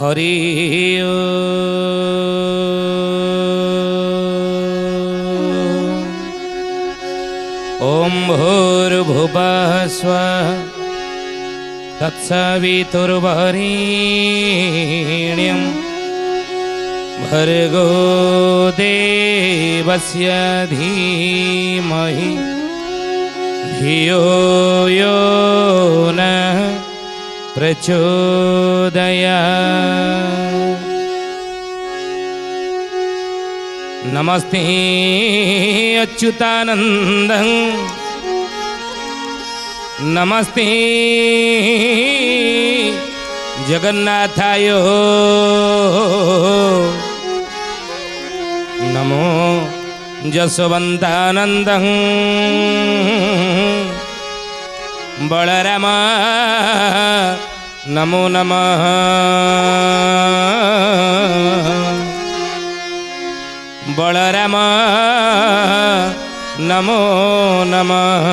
हरि ओम भूर्भुवः स्वः तत्सवितुर्वरेण्यं भर्गो देवस्य धीमहि धियो यो नः प्रचोदयात्। नमस्ते अच्युतानन्दं नमस्ते जगन्नाथाय नमो जसवन्तानन्दं बलराम नमो नमः बलराम नमो नमः।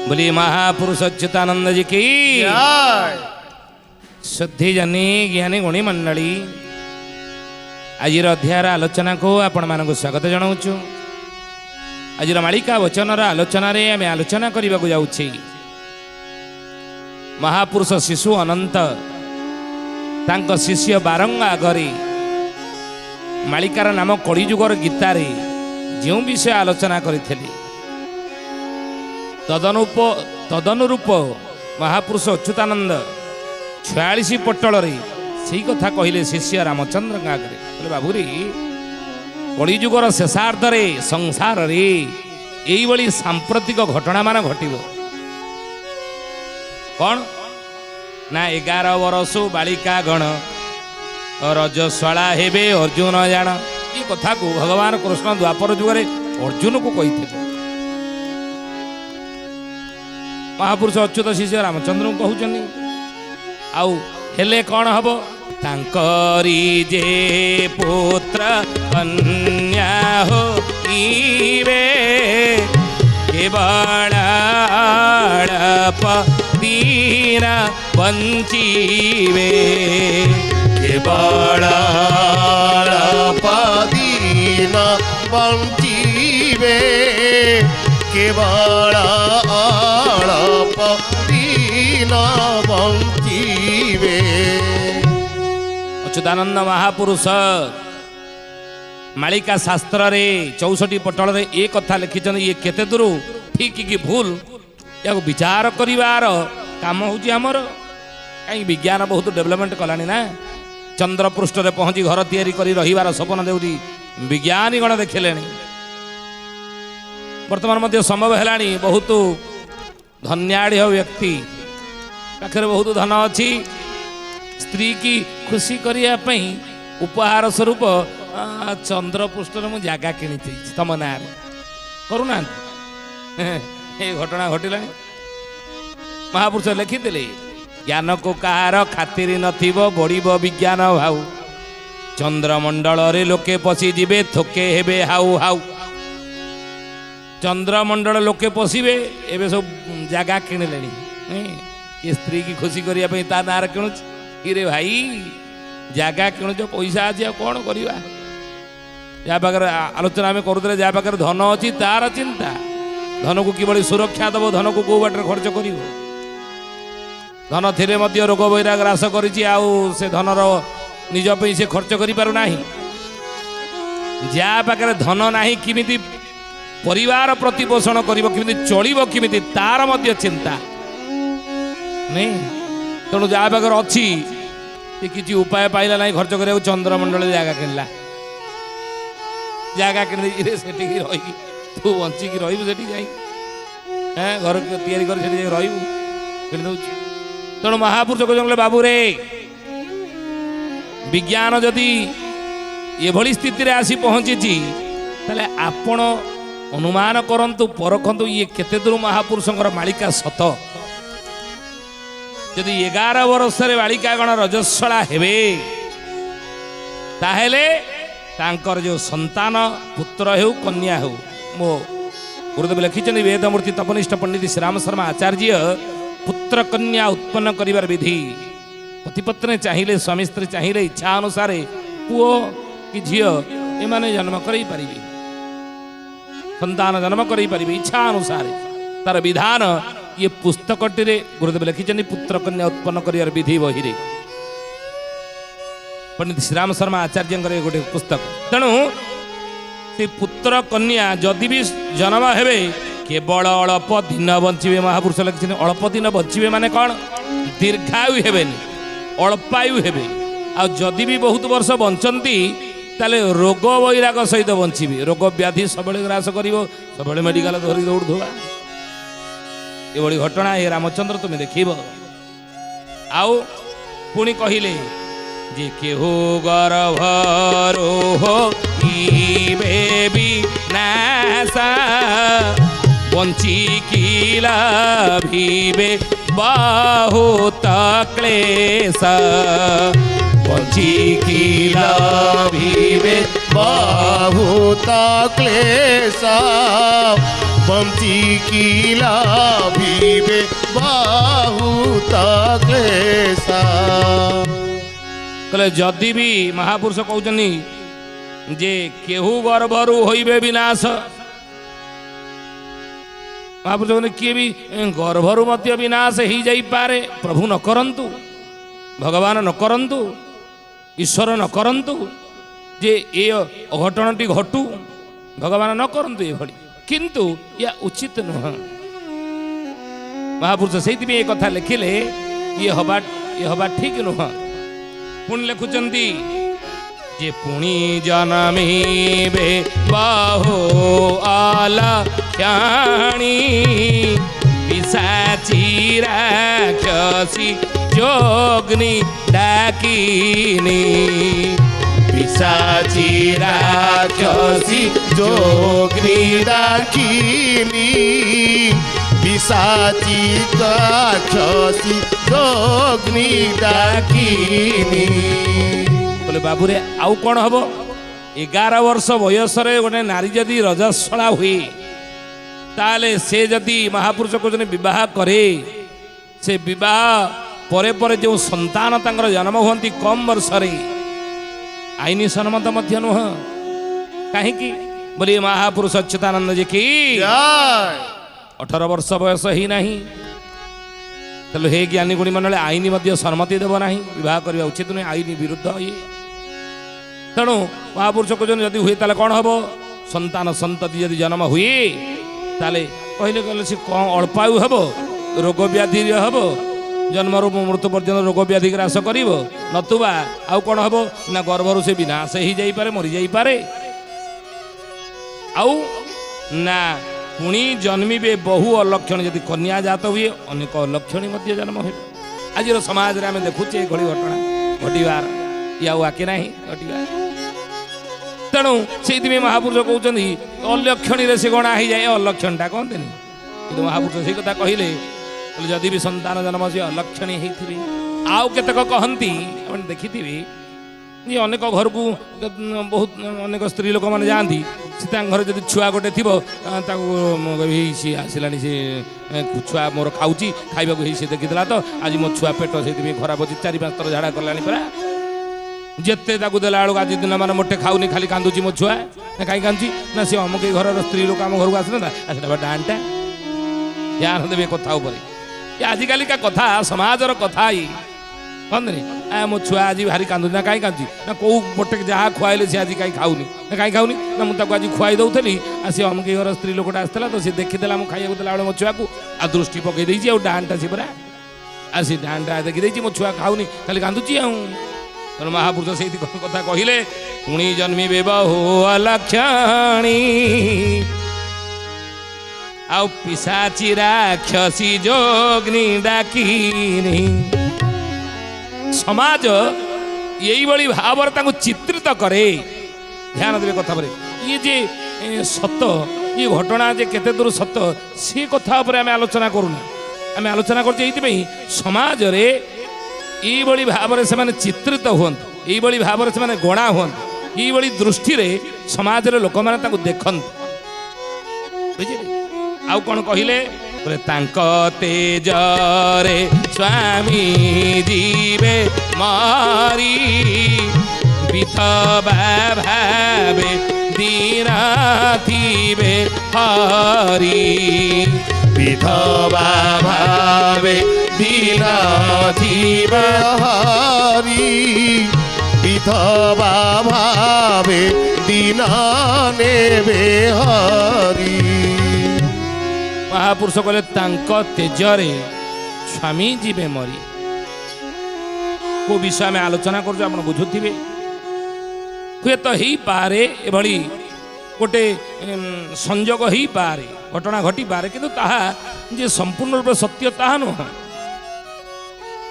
बोलिए महापुरुष अच्युतानंद जी की शुद्धि जनी ज्ञानी गुणी मंडली आज अध्यायर आलोचना को आपण मानक स्वागत जनाऊँ। आज मालिका वचन आलोचन आम आलोचना करने को जाऊँ महापुरुष शिशु अनंत तांको शिष्य बारंग आगरे मालिकार नाम कलिजुगर गीतारे जो विषय आलोचना करते तदनुरूप महापुरुष अच्युतानंद 46 पटल से कथा कहले शिष्य रामचंद्र आगे बोले बाबूरी कलिजुगर शेषार्धरे संसार रे यही सांप्रतिक घटना मान घटव कौन ना 11 वर्ष बालिका गण रजस्वाला हेबे अर्जुन जान ये कथा को भगवान कृष्ण द्वापर जुगे अर्जुन को कही महापुरुष अच्युत शिष्य रामचंद्र को कहते आउ हेले कौन हम तांकरी जे पुत्र कन्या हो इवे केवल दीना बंचीवे केवल दीना बंचीवे केवल दीना बंचीवे। अच्युतानंद महापुरुष मालिका शास्त्र रे 64 पटल रे एक कथा लिखिछन ये केते दूर ठीक कि भूल या विचार करिवार काम होची हमर कहीं विज्ञान बहुत डेवलपमेंट कलानी ना चंद्र पृष्ठ रे पहुंची घर तैयारी करी रहिवार सपन देउरी विज्ञानी गण देखिलेनी वर्तमान मध्य संभव हेलानी बहुत धन्याढ़ व्यक्ति पाखे बहुत धन अच्छी स्त्री की खुशी करिया पई उपहार स्वरूप चंद्र पृष्ठ मु जगह किणी तम ना करूना ये घटना घटिला महापुरुष लिखिले ज्ञान को कहार खातिर नथिबो बड़ीब विज्ञान भाऊ चंद्रमंडल रे लोके पशि जिबे थोके हेबे हाउ हाउ चंद्रमंडल लोके पशिबे एबे सब जगह किणिले ये स्त्री की खुशी करिया पई ता नार किणुछ रे भाई जगह किणुछ पैसा आज कौन करवा जहाँ पाखे आलोचना आम करूँ जहाँ पाखे धन अच्छी तार चिंता धन को किभली सुरक्षा दब धन को कौ बाटर खर्च कर धन थे रोग बैराग ह्रास कर धनर निज से खर्च कर जहाँ पाखे धन ना किमिति परिवार प्रतिपोषण कर चलो किमिति तार मध्य चिंता नहीं तेणु जहाँ पाखे अच्छी किसी उपाय पाइला ना खर्च कर चंद्रमंडल जगह किणला जगह कि रही तू बंचिक रही घर तैयारी कर तेणु महापुरुष कहते बाबू रे विज्ञान जदि ये स्थिति रे आसी पहुंची ताले आपण अनुमान करंतु परखंतु ये केते दूर महापुरुषंकर मालिका सत जदि 11 वर्ष बालिका गण रजस्वला हेबे ताहेले तांकर जो संतान पुत्र हो कन्या हो मो गुरुदेव लिखिं वेदमूर्ति तपनिष्ठ पंडित श्री राम शर्मा आचार्य पुत्र कन्या उत्पन्न करिवार विधि पतिपत्नी चाहिए स्वामी स्त्री चाहिए इच्छा अनुसार पुओ कि झील एमाने जन्म करई पारिबे संतान जन्म करई पारिबे इच्छा अनुसार तार विधान ये पुस्तकटी रे गुरुदेव लिखिछन पुत्र कन्या उत्पन्न करिवार विधि बही रे पंडित श्रीराम शर्मा आचार्य गोटे पुस्तक तेणु से पुत्र कन्या जदि भी जन्म हेबे केवल अल्प दिन बंचे महापुरुष लिखिछन अल्प दिन बंचे माने कौन दीर्घायु हेबेनि अल्पायु हेबे आ जदि भी बहुत वर्ष बंचती ताले रोग वैराग सहित बंचबे रोग व्याधि सब ग्रास कर सब मेडिकल धरी दौड़ुवा ये घटना ये रामचंद्र तुम्हें देखब आउ पुणी कहले जे केहू गर्भरो बेबी नासा बंची किला भीबे बहुत क्लेश बंची किला भीबे बहुत क्लेश बंची किला भीबे बहुत क्लेश कहले जदि भी महापुरुष कहते जे केहू गर्भरु होइबे विनाश महापुरुष कहते किए भी गर्भरु मध्य विनाश हो जाई पारे प्रभु न करंतु भगवान न करंतु ईश्वर न करंतु जे ए अघटनटी घटू भगवान न करंतु ये भली किंतु या उचित नुह महापुरुष से कथा लिखिले ये हवा ठीक नुह पुणी लिखुचंती जे पुणी जनमीबे बाहो आला ख्याणी पिशाची राक्षसी जोगनी डाकिनी पिशाची राक्षसी जोगनी डाकिनी पिशाची राक्षसी जोगनी डाकिनी बोले बाबू रे आउ कौन हम 11 वर्ष बयस गोटे नारी जदि रजस्वला हुए ताले से जदि महापुरुष को विवाह करे से विवाह परे परे जो संतान तांकर जन्म हुंती कम वर्ष रे आईनी सम्मत मध्य नुह कहीं बोले महापुरुष अच्युतानंद जी की 18 वर्ष बयस ही नहीं चलो हे ज्ञानी गुणी मंडल आईन सम्मति देव ना विवाह करने उचित नुहे आईन विरुद्ध ये तेणु महापुरुष को जदि हुए ताले कौन हम संतान संतति यदि जन्म हुए ताले कहले कहले सी कौन अल्पायु हम रोग व्याधि हम जन्मरू मृत्यु पर्यंत रोग व्याधि ग्रास कर नतुबा आउ कौन हम ना गर्भरू से विनाश हो जापे मरी जापे आउ ना पुणी जन्मीबे बहु अलक्षण यदि कन्या जात हुए अनेक अलक्षणी मध्य जन्म हो आज समाज रे आम देखुचे घड़ी घटना घटवार या आके ना घटवा तेणु से महापुरुष कहते अलक्षणी से गणा हो जाए अलक्षणटा कहते कि महापुरुष से कथा कहले जदि भी संतान जन्म से अलक्षणी होते आउ केतक कहती देखी ये अनेक घर को बहुत अनेक स्त्री लोक मैंने जाती से घर जब छुआ गोटे थी सी आसला सी छुआ मोर खाऊँगी खाइबा सी देखीला तो आज मो छुआ पेट से खराब अच्छी 4-5 थर झाड़ा कला परा जिते देला बेलू आज दिन मैंने मोटे खाऊनी खाली कांदुची मो छुआ कहीं कांदी ना सी अमुक घर स्त्री लोक आम घर को आसना डांटा या देवे कथा आजिकल का कथा समाजर कथा कहते मो छुआ आज भारी कांदुची ना कहीं कांदी ना कौ मोटे जहाँ खुआले सी आज कहीं खाऊनी ना कहीं खाऊनी ना मुझे आज खुआई दौली आ सी अमुक घर स्त्री लोकटा आसला तो सी देखीदेला मुझे खाइबा देला बेले मो छुआ को आ दृष्टि पकई देती डांटा सी परा आ सी डांटा देखी मो छुआ खाऊनी खाली कांदुची तेणु महापुरुष से कथा कहले पुणी जन्मीबे बहु अलक्षणी आउ पिशाची राक्षसी जोगनी डाकिनी समाज यही भाव चित्रित करे ध्यान देवे कथा पर ये जे सत ये घटना जे केते दूर सत से कथा पर आम आलोचना करूना आम आलोचना कर समाज रे ये भाव से चित्रित हूँ ये भाव से गणा हूँ ये दृष्टि रे समाज रे लोक मैंने देखते बुझे आउ कौन कहले तांक तेजरे स्वामी जीवे मारी विधवा भावे दीना थीबे हरी विधवा भावे दीना थीबे हरी विधवा भावे दीना नेबे हरी। महापुरुष कहले तांक तेजरे स्वामी जीवे मरी को विषय में आलोचना कर बुझुवे हुए तो ही पारे एभली गोटे संजोग ही पारे घटना घटी पारे किंतु ताहा जे संपूर्ण रूप सत्य ताहा नुह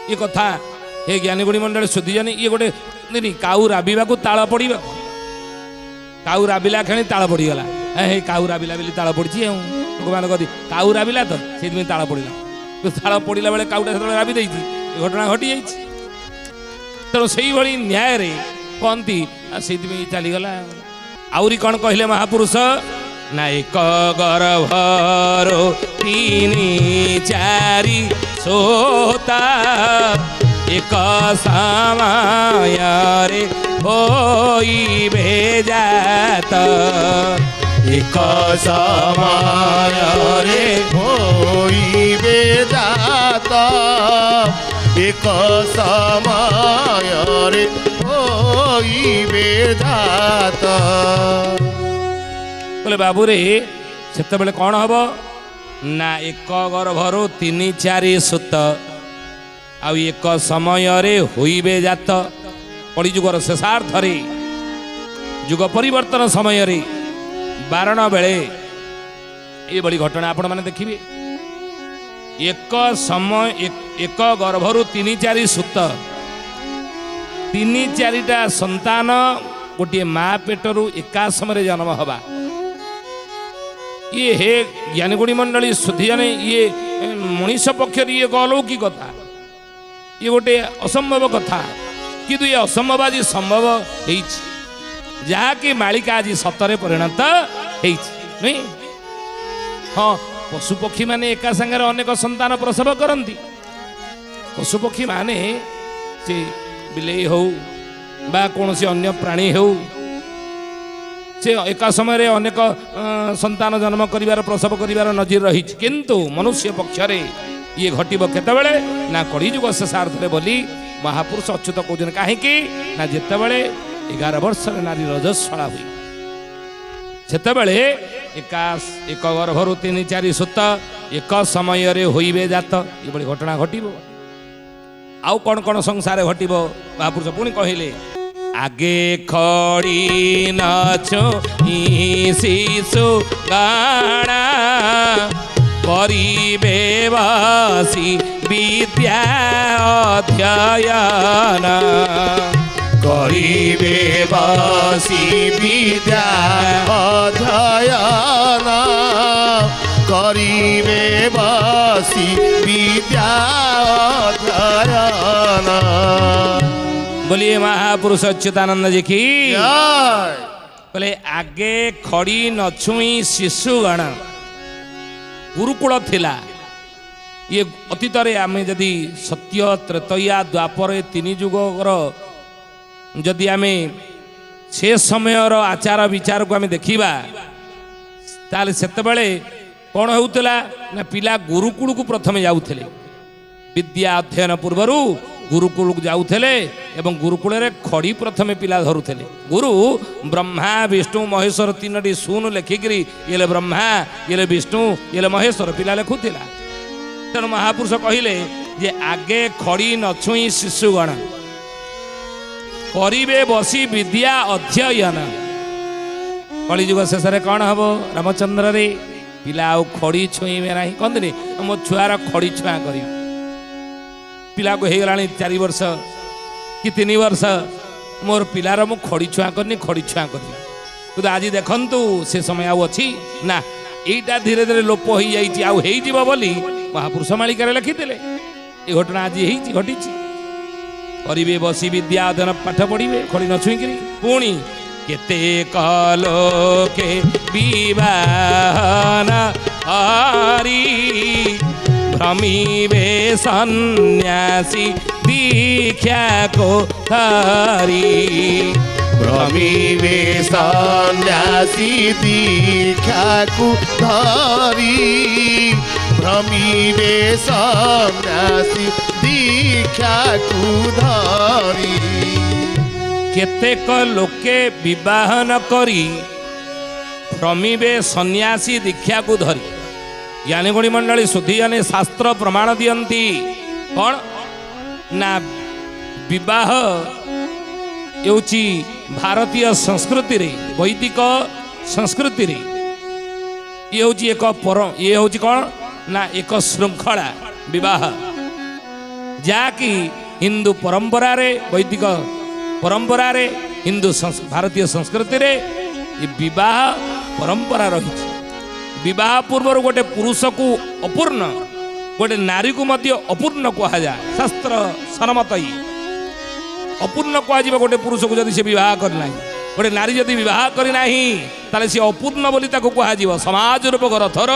ये कथा हे ज्ञानीगुणी मंडल सुधी जानी ये गोटे काऊ राबिबा को ताल पड़ा काऊ राबिला खेणी ताल पड़गला हे काऊ राबिला बोली ताल पड़ी लोक मैंने कहती काऊ राबिला तो से ताल पड़ा ताल पड़ा बेले काऊटा से राबी देती घटना घटी जाइए तेणु से न्याय कहती से चलीगला आउरी कौन कहले महापुरुष ना एक गर्भरो तीनी चारि सोता एक समय रे होइबे जात एक समय रे होइबे जात एक समय रे होइबे जात। बोले बाबू रे सेते बेले कौन हब ना एक गर्भरो तीनी चारि सुत आ एक समय रे होइबे जात कलिजुगर शेषार्थ रे जुग परिवर्तन समय रे बारण बेले ये बड़ी घटना आपण माने देखिबे एक समय एक गर्भरु तीनी चारि सुत तीनी चारिटा संतान गोटे माँ पेटरू एका समय जन्म हवा ये हे ज्ञानीगुणी मंडली सुधी जाने ये मनीष पक्ष ये अलौकिक कथा ये गोटे असंभव कथा किंतु ये असंभव आज संभव जहाँकि मालिका आज सतरे परिणत नहीं हाँ पशुपक्षी माने एका संगे अनेक संतान प्रसव करती पशुपक्षी माने से बिलेई हो बा कौन सी अन्य प्राणी हो से एका समय रे अनेक संतान जन्म करिवार प्रसव करिवार नजीर रही किंतु मनुष्य पक्ष रे ये घटिब केतबेले ना कलिजुग शेषार्थ रे बोली महापुरुष अच्युत कहते कहीं ना जितेबले 11 वर्ष नारी रजस्वला हुई सेतेबले एक गर्भरु तीन चारि सुत एक समय रे होइबे जात ये बड़ी घटना घटिब आउ कौन कौन संसार घटिब महापुरुष पुणी कहले आगे खड़ी नाचो शिशु गाणा करिबे बसी विद्या अध्ययन करिबे बसी विद्या अध्ययन करिबे बसी विद्या अध्ययन। बोलिए महापुरुष अच्युतानंद जी की जय। बोले आगे खड़ी नछुई शिशुगण गुरुकुल थिला ये अतीत रे आमे जदि सत्य त्रेतया द्वापर तीन जुगर जदि आमे से समयर आचार विचार को आमे देखिबा ताले सेतेबेले कौन होउतला ना पिला गुरुकुल को प्रथमे जाउथले विद्या अध्ययन पूर्वरु गुरुकुल को जाउथले एवं गुरुकुल रे खड़ी प्रथमे पिला धरुथले गुरु ब्रह्मा विष्णु महेश्वर तीनटी सुन लेखिकी ये ब्रह्मा ये विष्णु ये महेश्वर पिला लेखुला तेणु महापुरुष कहले जे आगे खड़ी नछुई शिशुगण करिबे बसी विद्या अध्ययन कलिजुग शेष कौन हम रामचंद्र रे पिला आउ खड़ी छुईबे ना कहते मो छुआर खड़ी छुआ कर पिला को हो गला 4 वर्ष कि 3 वर्ष मोर पिलार मु खड़ी छुआ करनी खड़ी छुआ कर आज देखंतु से समय आउ अच्छी ना यहीटा धीरे धीरे लोप हो जाइए आउ हो बोली महापुरुष मालिकार लिखिले ये घटना आज घटी करिबे बसी विद्या अध्ययन पाठ पढ़िबे खड़ी न छुईकरी पुणी केते कलोके विवाहन हरी भ्रमिबे सन्यासी दीक्षा को धरी भ्रमिबे सन्यासी दीक्षा को धरी भ्रमिबे सन्यासी दीक्षा को धरी केतेक लोके विवाह न करी भ्रमिबे सन्यासी दीक्षा को धरी ज्ञानी गुणी मंडली शुद्धि जाने शास्त्र प्रमाण दियंती कौन ना विवाह हेउची भारतीय संस्कृति रे वैदिक संस्कृति रे ये हूँ एक ये हूँ कौन ना एक श्रृंखला विवाह जाकि हिंदू परंपरा रे वैदिक परंपरा रे हिंदू भारतीय संस्कृति रे ये विवाह परंपरा रही विवाह पूर्व गोटे पुरुष को अपूर्ण गोटे नारी को मध्य अपूर्ण कह जाए शास्त्र सनमत अपूर्ण कह गोटे पुरुष को जब से विवाह करना गोटे नारी जदि विवाह करना ताले सी अपूर्ण बोली ताको कह समाज रूप रथर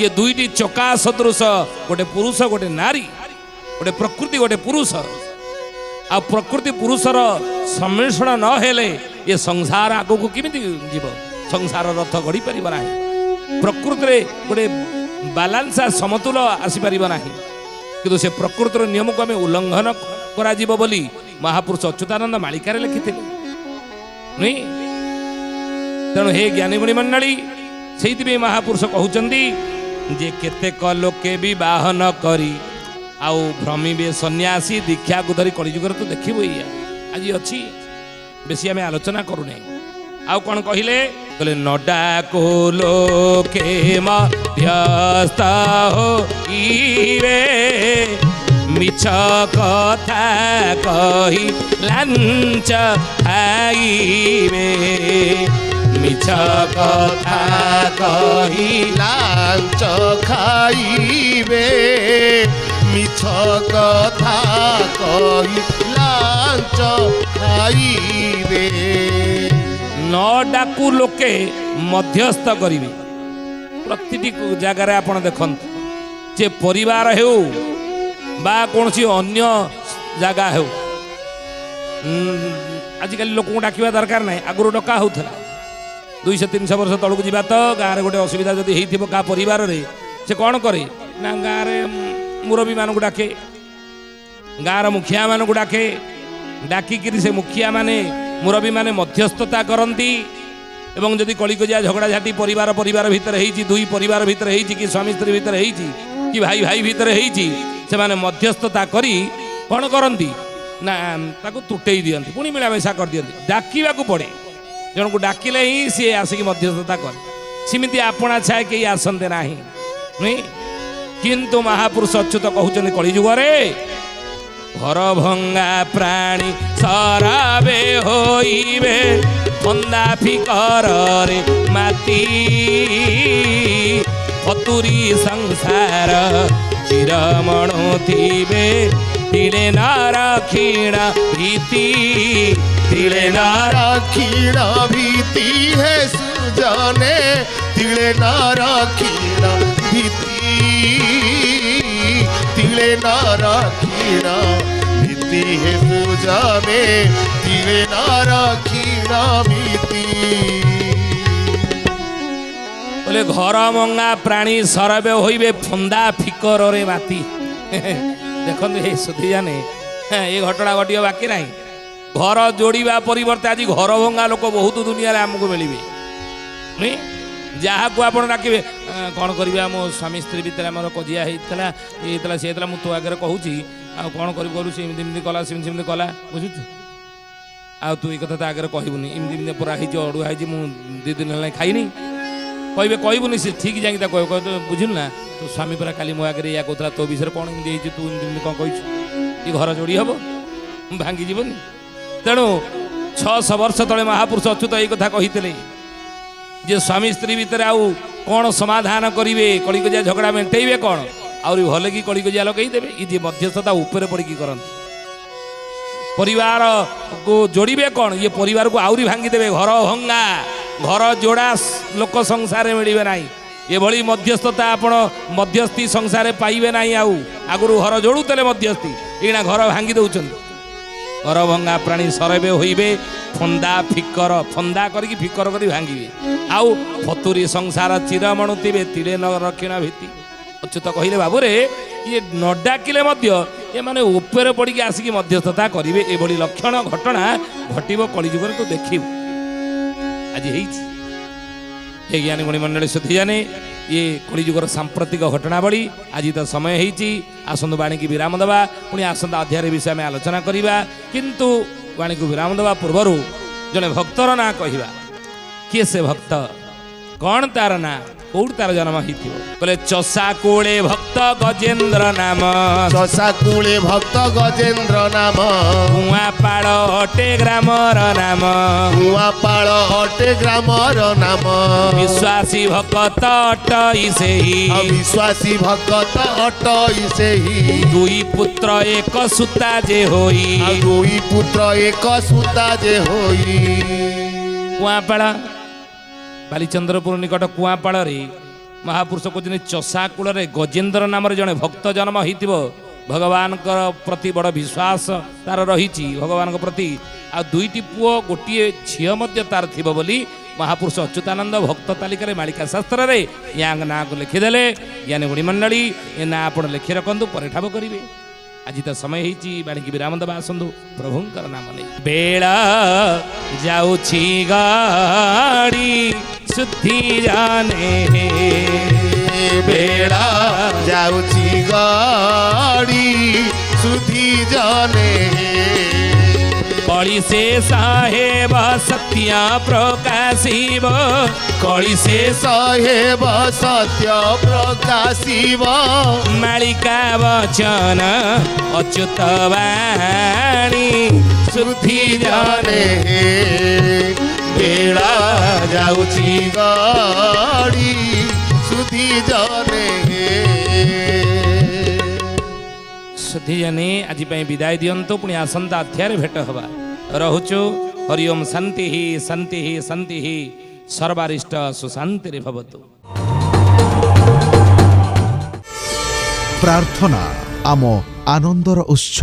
ये दुईटी चका सदृश गोटे पुरुष गोटे नारी गोटे प्रकृति गोटे पुरुष आ प्रकृति पुरुषर सम्मिश्रण न हेले ये संसार आगो को किमिति जीव संसार रथ गढ़ी पार ना प्रकृति रे गोटे बालांस समतुल आसी पार ना कि से प्रकृतिर नियम को आम उल्लंघन करा बोली महापुरुष अच्युतानंद मालिकार लिखिते नहीं तेणु हे ज्ञानी गुणी मंडली से महापुरुष कहते जे केतेक लोके भी बाहन करी आउ भ्रमिबे सन्यासी दीक्षा को धरी कलिजुगर तो देखिबो आज अच्छी बेसी आम आलोचना करूने आउ कौन कहले कहले नडा को लोके मध्यस्थ हो इवे मिछ कथा कही लांच खाइबे मिछ कथा कही लांच खाइबे मिछ कथा कही लांच खाइबे न डाकू लोके मध्यस्थ करिवे प्रतिटी जगार आपण देखंतु जे परिवार हेउ बा कौन सी अन्य जगह हो आजिकल लोक डाकवा दरकार ना आगुरी डका होता 200-300 वर्ष तलू जा तो गाँव गोटे असुविधा जब हो परिवार रे से कौन करे ना गाँव मुरबी मान डाके गाँव मुखिया मान डाके डाकिकी से मुखिया माने मुरबी माने मध्यस्थता करती एवं जदि कलिकजिया झगड़ा झाटी परिवार परिवार भितर होती दुई परिवार भितर होती कि स्वामी स्त्री भितर होती कि भाई भाई भितर होती से माने मध्यस्थता करी कौन करती ना ताको तुटई दियंती पुणी मिलामिशा कर दियंती डाकिबा को पड़े जन को डाकिले ही सी आसिक मध्यस्थता कर सिमिति आपणा छाए कहीं आसते ना नहीं किंतु महापुरुष अच्युत कहते कलिजुगरे घर भंगा प्राणी सराबे होइबे फंदा फिकर रे माती फतुरी संसार चिरमणु थिबे तिले नार क्षीण भीति तिले नार क्षीण भीति है सुजने तिले नार क्षीण भीति तिले नार क्षीण भीति है सुजने तिले नार क्षीण भीति बोले घर मंगा प्राणी सरबे होइबे फंदा फिकर रे माती देखो ये सुधी जाने ये घटना घटिया बाकी ना घर जोड़ा परिवर्ते आज घर भंगा लोक बहुत दुनिया आमको मिले नहीं जहाँ को आप डाके कौन करेंगे आम स्वामी स्त्री भितर आम कजिया होता सी मुझे तो आगे कहूँ कौन करूँ सी एमती कला सेमती कला बुझु आ तू ये कथा तो आगे कहबूनी एमती पूरा अड़ुआ है मुझे 2 दिन है खाईनी कहे कहबूनी सी ठीक जाकि कह बुझुल ना तो स्वामी पूरा खाली मो आगे या कहता तो विषय कौन एमती तू एमती कौन कह ये घर जोड़ी हम भांगी जीवन तेणु 600 वर्ष तले महापुरुष अच्युत ये कथा कहते जे स्वामी स्त्री भितर आउ कौन समाधान करेंगे कलिकजिया झगड़ा मेटेबे कौन आउरी भले कि कलिकजिया लगेदेवे ये मध्यस्थता ऊपर पड़ी करते परिवार को जोड़े कौन ये परिवार को आउरी भांगी देवे घर भंगा घर जोड़ा लोक संसार मिले ना ଏଭଳି ମଧ୍ୟସ୍ଥତା ଆପଣ ମଧ୍ୟସ୍ଥି ସଂସାରରେ ପାଇବେ ନାହିଁ। ଆଉ ଆଗରୁ ଘର ଯୋଡ଼ୁଥିଲେ ମଧ୍ୟସ୍ଥି, ଏଇନା ଘର ଭାଙ୍ଗି ଦେଉଛନ୍ତି। ଘର ଭଙ୍ଗା ପ୍ରାଣୀ ସରବେ ହୋଇବେ ଫନ୍ଦା କରିକି ଫିକର କରି ଭାଙ୍ଗିବେ। ଆଉ ଫତୁରି ସଂସାର ଚିର ମଣୁଥିବେ ତିଳେ ନ ରକ୍ଷିଣ ଭୀତି। ଅଚ୍ୟୁତ କହିଲେ ବାବୁରେ ଇଏ ନ ଡାକିଲେ ମଧ୍ୟ ଏମାନେ ଉପରେ ପଡ଼ିକି ଆସିକି ମଧ୍ୟସ୍ଥତା କରିବେ। ଏଭଳି ଲକ୍ଷଣ ଘଟଣା ଘଟିବ କଳିଯୁଗରେ ତୁ ଦେଖିବୁ। ଆଜି ହେଇଛି। हे ज्ञानी गुणी मंडली सुधी जाने ये कलिजुगर सांप्रतिक घटनावली आज तो समय होती। आसंतु वाणी की विराम देवा, पुणी आसंता अध्याय विषय में आलोचना करवा। किंतु वाणी को विराम देवा पूर्वर जड़े भक्तर ना कहवा। किए से भक्त, कौन तार ना, कौट तार जन्म होती बोले चषा कूले भक्त गजेन्द्र नाम। चषा कूले भक्त गजेन्द्र नाम। कुआपाड़ अटे ग्रामर नाम। कुआपाड़ अटे ग्रामर नाम। विश्वासी भक्त अटई सेही। विश्वासी भक्त अटई सेही। दुई पुत्र एक सुता जे होई। दुई पुत्र एक सुता जे होई। कुआपाड़ा बालीचंद्रपुर निकट कुआपाड़ महापुरुष कहते चषा कूल गजेन्द्र नाम जड़े भक्त जन्म हो भगवान प्रति बड़ विश्वास तार रही भगवान प्रति आ दुईटी पुओ गोटे झील तार थी बोली महापुरुष अच्युतानंद भक्त तालिका मालिका शास्त्र रे या ना को लिखिदेले। ज्ञानी गुणी मंडली ए ना आप लिखि रखु पर ठाब करेंगे। आज तो समय होती बाणी की विराम देवा। आसतु प्रभुंकर नाम नहीं बेला जाऊची गाड़ी सुधी जाने। बेला जाऊची गाड़ी सुधी जाने। कली से साहेब सत्य प्रकाशिव। कली से साहेब सत्य प्रकाशिव। मालिका वचन अच्युत वाणी सुधी जाने। बेला जाऊची गाड़ी सुधी जाने। सुधी जाने आज विदाय दिंतु पुणी आसंता अध्याय भेट हवा। रहुचु हरिओम शांति ही शांति ही शांति ही सर्वारिष्ट सुशांति भवतु। प्रार्थना आम आनंदर उत्स।